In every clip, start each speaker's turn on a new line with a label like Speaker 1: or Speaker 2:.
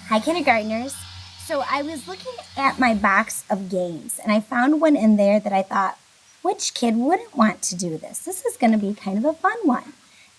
Speaker 1: Hi, kindergartners. So I was looking at my box of games and I found one in there that I thought, which kid wouldn't want to do this? This is going to be kind of a fun one.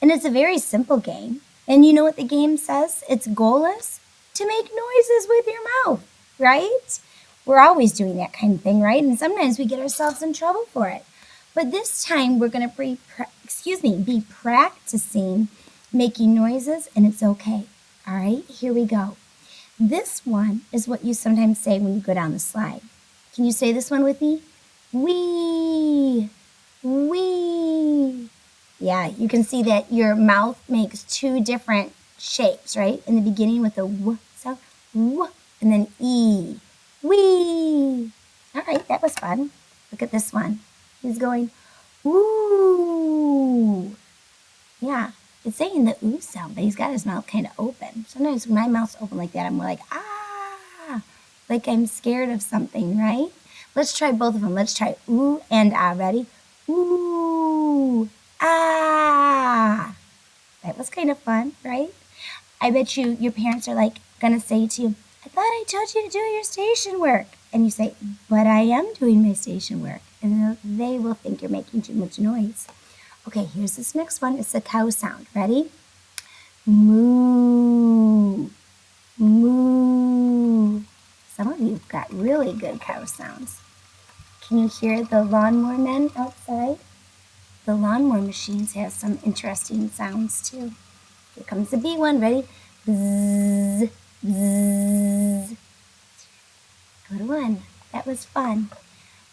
Speaker 1: And it's a very simple game. And you know what the game says? Its goal is to make noises with your mouth, right? We're always doing that kind of thing, right? And sometimes we get ourselves in trouble for it. But this time we're going to be practicing making noises, and it's okay. All right, here we go. This one is what you sometimes say when you go down the slide. Can you say this one with me? Wee, wee. Yeah, you can see that your mouth makes two different shapes, right? In the beginning with the w sound, w, and then e, wee. All right, that was fun. Look at this one. He's going, ooh. Yeah, it's saying the ooh sound, but he's got his mouth kind of open. Sometimes when my mouth's open like that, I'm more like, ah, like I'm scared of something, right? Let's try both of them. Let's try ooh and ah. Ready? Ooh, ah. That was kind of fun, right? I bet your parents are like gonna say to you, I thought I told you to do your station work. And you say, but I am doing my station work. And they will think you're making too much noise. Okay, here's this next one. It's a cow sound. Ready? Moo, moo. Some of you've got really good cow sounds. Can you hear the lawnmower men outside? The lawnmower machines have some interesting sounds too. Here comes the bee one. Ready? Bzzz, bzzz. Good one. That was fun.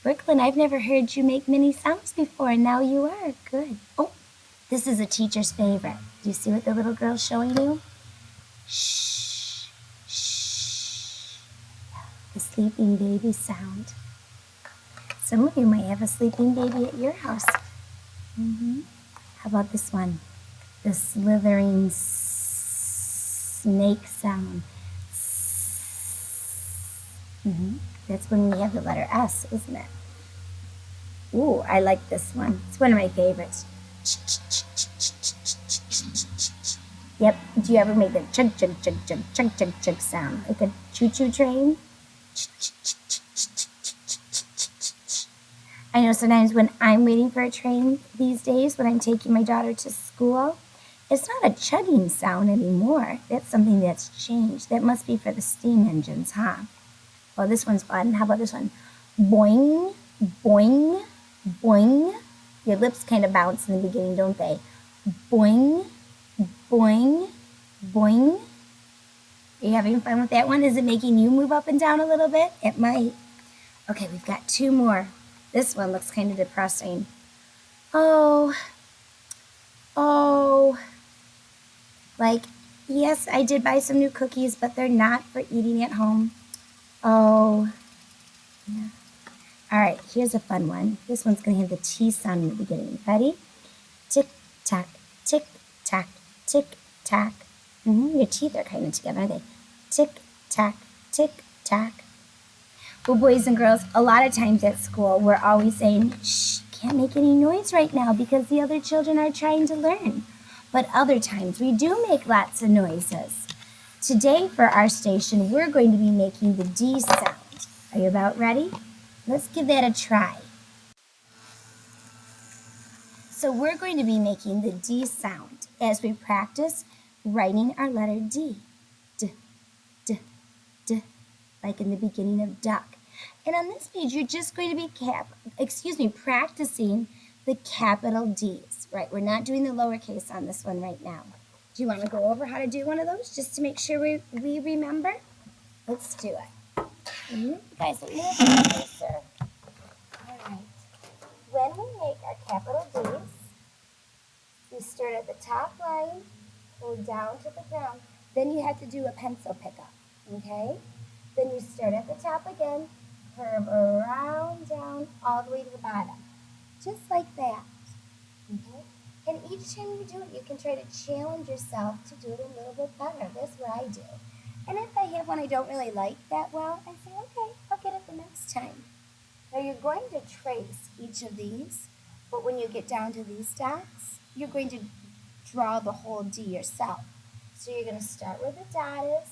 Speaker 1: Brooklyn, I've never heard you make many sounds before, and now you are. Good. Oh, this is a teacher's favorite. Do you see what the little girl's showing you? Shh, shh. The sleeping baby sound. Some of you might have a sleeping baby at your house. How about this one? The slithering snake sound. That's when we have the letter S, isn't it? Ooh, I like this one. It's one of my favorites. Yep. Do you ever make the chug, chug, chug, chug, chug, chug, chug sound? Like a choo-choo train? I know sometimes when I'm waiting for a train these days, when I'm taking my daughter to school, it's not a chugging sound anymore. That's something that's changed. That must be for the steam engines, huh? Oh, this one's fun. How about this one? Boing, boing, boing. Your lips kind of bounce in the beginning, don't they? Boing, boing, boing. Are you having fun with that one? Is it making you move up and down a little bit? It might. Okay, we've got two more. This one looks kind of depressing. Oh, oh. Like, yes, I did buy some new cookies, but they're not for eating at home. Oh, yeah. All right, here's a fun one. This one's going to have the T sound in the beginning. Ready? Tick, tack, tick, tack, tick, tack. Your teeth are kind of together, aren't they? Tick, tack, tick, tack. Well, boys and girls, a lot of times at school, we're always saying, shh, can't make any noise right now because the other children are trying to learn. But other times, we do make lots of noises. Today, for our station, we're going to be making the D sound. Are you about ready? Let's give that a try. So we're going to be making the D sound as we practice writing our letter D. D, D, D, like in the beginning of duck. And on this page, you're just going to be practicing the capital D's, right? We're not doing the lowercase on this one right now. Do you want to go over how to do one of those just to make sure we remember? Let's do it. You guys a little bit closer. All right. When we make our capital D's, we start at the top line, go down to the ground. Then you have to do a pencil pickup, okay? Then you start at the top again, curve around, down, all the way to the bottom. Just like that, okay? And each time you do it, you can try to challenge yourself to do it a little bit better. That's what I do. And if I have one I don't really like that well, I say, okay, I'll get it the next time. Now you're going to trace each of these, but when you get down to these dots, you're going to draw the whole D yourself. So you're going to start where the dot is,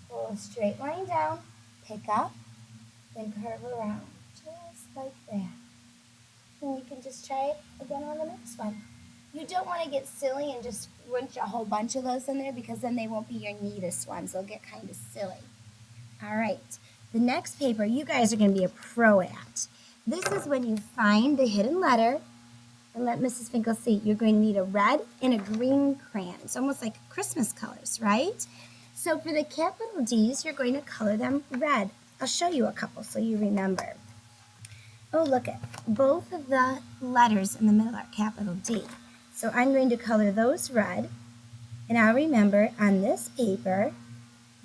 Speaker 1: pull a straight line down, pick up, then curve around, just like that. And you can just try it again on the next one. You don't want to get silly and just wrench a whole bunch of those in there because then they won't be your neatest ones. They'll get kind of silly. All right, the next paper you guys are going to be a pro at. This is when you find the hidden letter, and let Mrs. Finkel see. You're going to need a red and a green crayon. It's almost like Christmas colors, right? So for the capital D's, you're going to color them red. I'll show you a couple so you remember. Oh, look at both of the letters in the middle are capital D. So I'm going to color those red, and I'll remember on this paper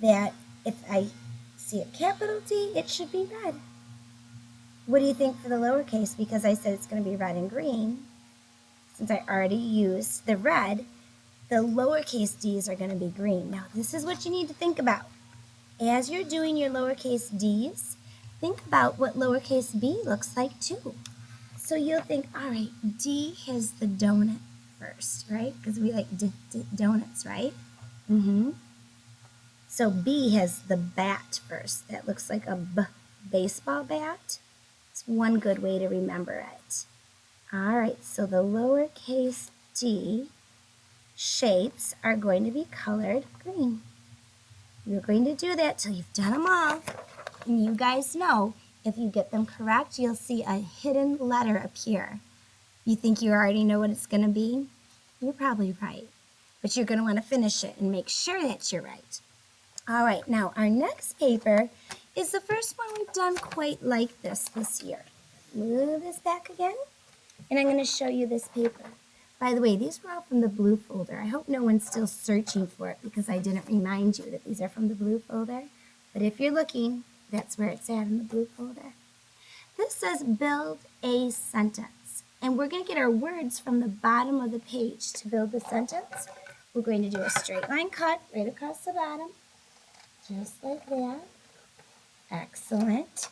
Speaker 1: that if I see a capital D, it should be red. What do you think for the lowercase? Because I said it's going to be red and green, since I already used the red, the lowercase d's are going to be green. Now, this is what you need to think about. As you're doing your lowercase d's, think about what lowercase b looks like too. So you'll think, all right, D has the donut first, right? Because we like donuts, right? So B has the bat first. That looks like a baseball bat. It's one good way to remember it. All right, so the lowercase d shapes are going to be colored green. You're going to do that till you've done them all. And you guys know, if you get them correct, you'll see a hidden letter appear. You think you already know what it's going to be? You're probably right. But you're going to want to finish it and make sure that you're right. All right, now our next paper is the first one we've done quite like this year. Move this back again, and I'm going to show you this paper. By the way, these were all from the blue folder. I hope no one's still searching for it because I didn't remind you that these are from the blue folder. But if you're looking, that's where it's at in the blue folder. This says build a sentence. And we're going to get our words from the bottom of the page to build the sentence. We're going to do a straight line cut right across the bottom. Just like that. Excellent.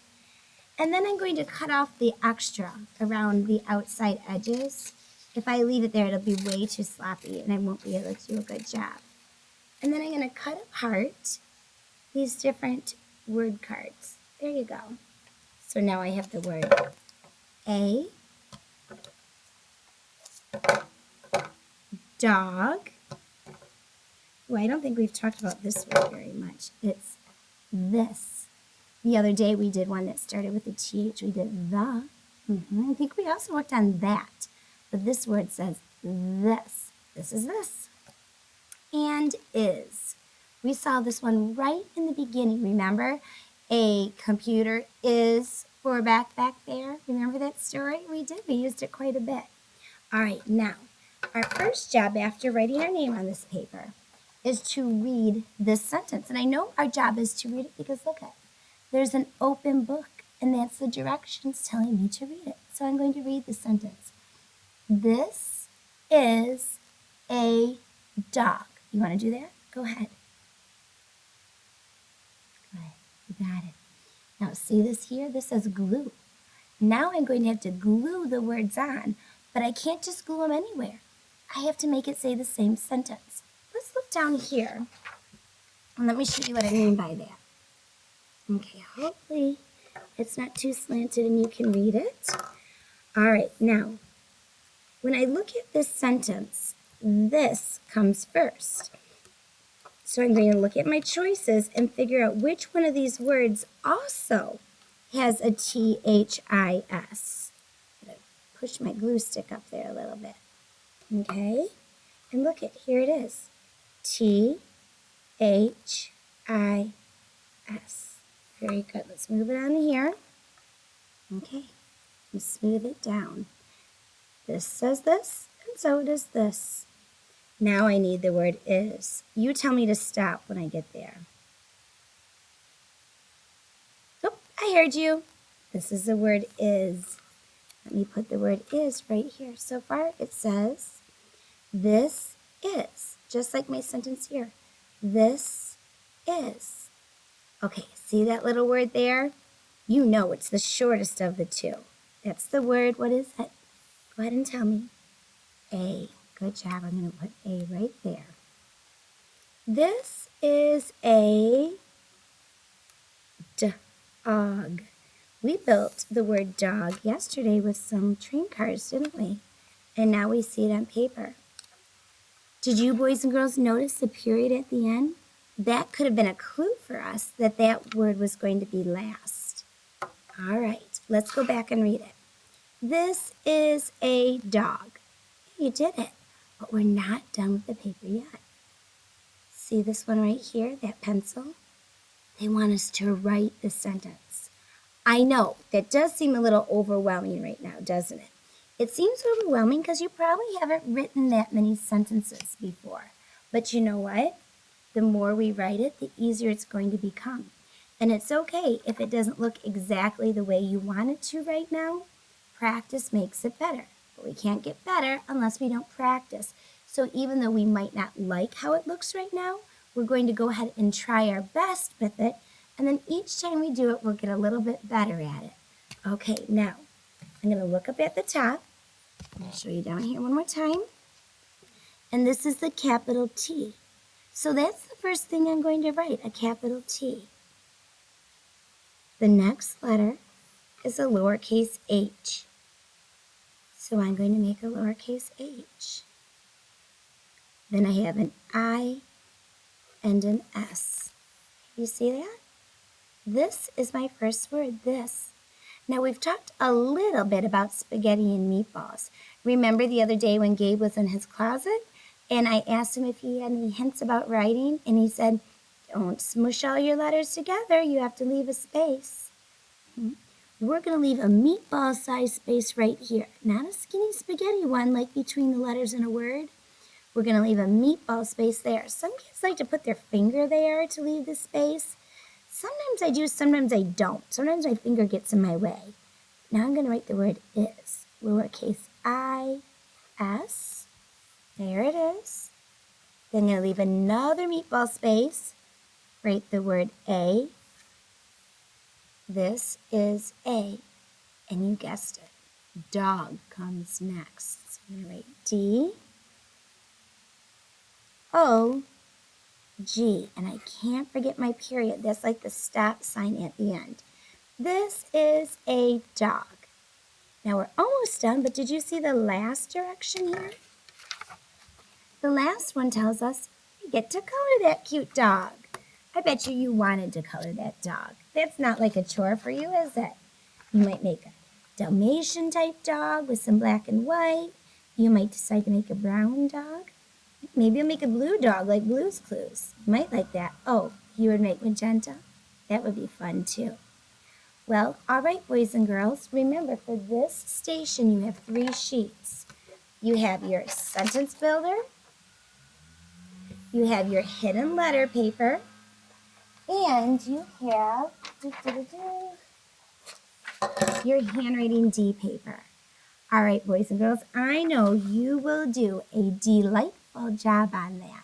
Speaker 1: And then I'm going to cut off the extra around the outside edges. If I leave it there, it'll be way too sloppy and I won't be able to do a good job. And then I'm going to cut apart these different word cards. There you go. So now I have the word a, dog. Well, I don't think we've talked about this word very much. It's this. The other day we did one that started with a TH. We did the. I think we also worked on that. But this word says this. This is this. And is. We saw this one right in the beginning. Remember? A computer is for back there. Remember that story? We did. We used it quite a bit. All right, now, our first job after writing our name on this paper is to read this sentence. And I know our job is to read it because look at, there's an open book, and that's the directions telling me to read it. So I'm going to read the sentence. This is a dog. You want to do that? Go ahead. Good. You got it. Now see this here? This says glue. Now I'm going to have to glue the words on, but I can't just glue them anywhere. I have to make it say the same sentence. Let's look down here, and let me show you what I mean by that. Okay, hopefully it's not too slanted and you can read it. All right, now, when I look at this sentence, this comes first. So I'm going to look at my choices and figure out which one of these words also has a THIS. I'm going to push my glue stick up there a little bit. Okay, and look at, here it is. THIS. Very good. Let's move it on here. Okay, and smooth it down. This says this, and so does this. Now I need the word is. You tell me to stop when I get there. Oh, I heard you. This is the word is. Let me put the word is right here. So far it says, this is. Just like my sentence here. This is. Okay, see that little word there? You know it's the shortest of the two. That's the word, what is it? Go ahead and tell me. A. Good job. I'm going to put A right there. This is a dog. We built the word dog yesterday with some train cars, didn't we? And now we see it on paper. Did you boys and girls notice the period at the end? That could have been a clue for us that that word was going to be last. All right, let's go back and read it. This is a dog. You did it, but we're not done with the paper yet. See this one right here, that pencil? They want us to write the sentence. I know, that does seem a little overwhelming right now, doesn't it? It seems overwhelming because you probably haven't written that many sentences before. But you know what? The more we write it, the easier it's going to become. And it's okay if it doesn't look exactly the way you want it to right now. Practice makes it better. But we can't get better unless we don't practice. So even though we might not like how it looks right now, we're going to go ahead and try our best with it. And then each time we do it, we'll get a little bit better at it. Okay, now I'm going to look up at the top. I'm going to show you down here one more time. And this is the capital T. So that's the first thing I'm going to write, a capital T. The next letter is a lowercase h. So I'm going to make a lowercase h. Then I have an I and an S. You see that? This is my first word, this. Now we've talked a little bit about spaghetti and meatballs. Remember the other day when Gabe was in his closet and I asked him if he had any hints about writing, and he said, don't smush all your letters together, you have to leave a space. We're going to leave a meatball-sized space right here, not a skinny spaghetti one like between the letters in a word. We're going to leave a meatball space there. Some kids like to put their finger there to leave the space. Sometimes I do, sometimes I don't. Sometimes my finger gets in my way. Now I'm going to write the word is, lowercase I-S. There it is. Then I'm going to leave another meatball space. Write the word A. This is A. And you guessed it. Dog comes next. So I'm going to write D-O-G. And I can't forget my period. That's like the stop sign at the end. This is a dog. Now we're almost done, but did you see the last direction here? The last one tells us we get to color that cute dog. I bet you wanted to color that dog. That's not like a chore for you, is it? You might make a Dalmatian type dog with some black and white. You might decide to make a brown dog. Maybe you'll make a blue dog like Blue's Clues. You might like that. Oh, you would make magenta? That would be fun too. Well, all right, boys and girls, remember for this station you have 3 sheets. You have your sentence builder, you have your hidden letter paper, and you have your handwriting D paper. All right, boys and girls, I know you will do a delightful job on that.